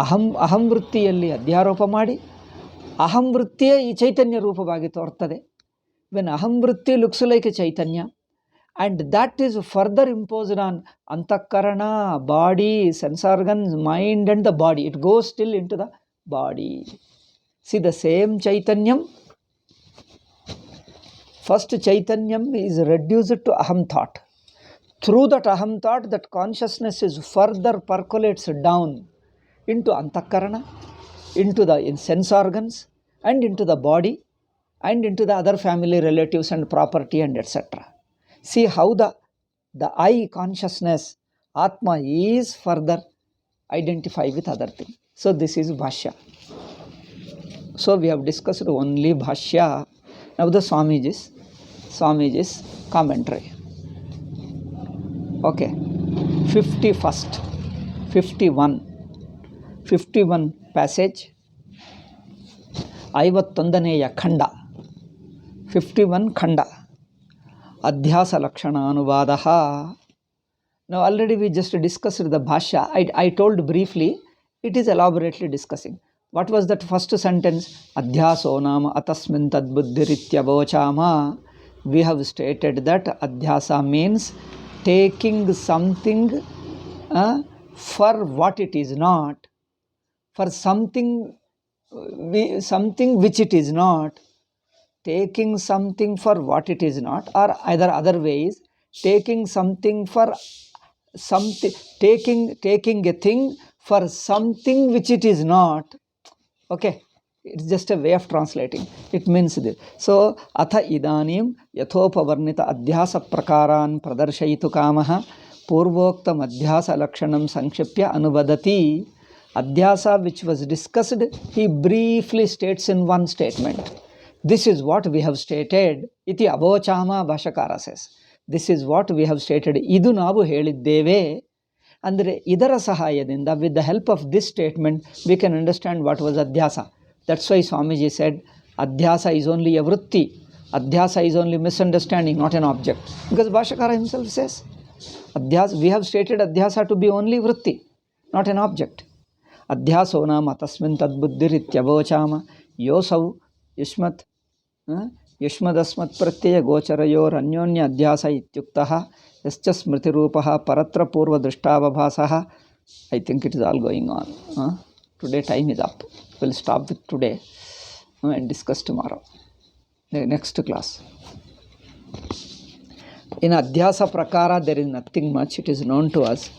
ಅಹಂ ವೃತ್ತಿಯಲ್ಲಿ ಅಧ್ಯಾರೋಪ ಮಾಡಿ ಅಹಂ ವೃತ್ತಿಯೇ ಈ ಚೈತನ್ಯ ರೂಪವಾಗಿ ತೋರ್ತದೆ. When ಅಹಂ ವೃತ್ತಿ looks like A Chaitanya and that is further imposed on antakarana, body, sense organs, mind and the body. It goes still into the body. See, the same chaitanyam, first chaitanyam is reduced to aham thought. Through that aham thought, that consciousness is further percolates down into antakarana, into the sense organs and into the body and into the other family relatives and property and etc. See how the I consciousness, Atma, is further identified with other things. So this is Bhashya. So we have discussed only Bhashya. Now the Swamiji's commentary. Okay, 51 passage, 51ನೆಯ ಖಂಡ, 51 ಖಂಡ, ಅಧ್ಯಾಸ ಲಕ್ಷಣ ಅನುವಾದ. Now already we just discussed the Bhashya. I told briefly, it is elaborately discussing. What was that first sentence? Adhyaso nama atasmin tadbuddhirityavochama. We have stated that Adhyasa means taking something for what it is not, for something which it is not, taking something for what it is not, or either other ways, taking something for something, taking a thing for something which it is not. Okay, it's just a way of translating. It means this. So atha idanim yathopavarnita adhyasa prakaran pradarshaitu kamaha purvoktam adhyasa lakshanam sankshipya anuvadati. Adhyasa, which was discussed, he briefly states in one statement. This is what we have stated. Iti avochama, Bhashyakara says. This is what we have stated. Idu navu ಹೇಳಿದ್ದೇವೆ. ಅಂದರೆ ಇದರ ಸಹಾಯದಿಂದ, with the help of this statement, we can understand what was Adhyasa. That's why Swamiji said, Adhyasa is only a vritti. Adhyasa is only misunderstanding, not an object. Because Bhashyakara himself says, Adhyasa, we have stated Adhyasa to be only vritti, not an object. Adhyaso nama tasmin tadbuddhirityavochama yosau युष्मदस्मत् प्रत्यय गोचरयोर अन्योन्य अध्यास इत्युक्तः यश्च स्मृति रूपः परत्र पूर्व दृष्टावभासः. I think it is all going on. Today time is up. We'll stop with today and discuss tomorrow. The next class. In Adhyasa Prakara there is nothing much. It is known to us.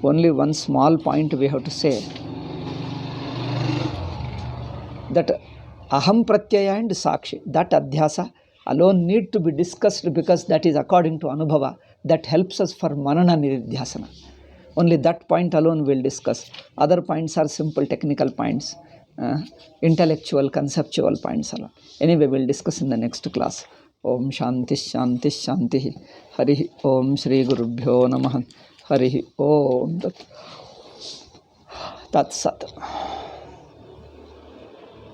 Only one small point we have to say. That aham pratyaya and sakshi, that adhyasa alone need to be discussed because that is according to anubhava. That helps us for manana nidhyasana. Only that point alone we'll discuss. Other points are simple technical points, intellectual, conceptual points alone. Anyway, we'll discuss in the next class. Om Shanti Shanti Shanti. Hari Om Shri Gurubhyo Namah. Hari Om Tat Sat.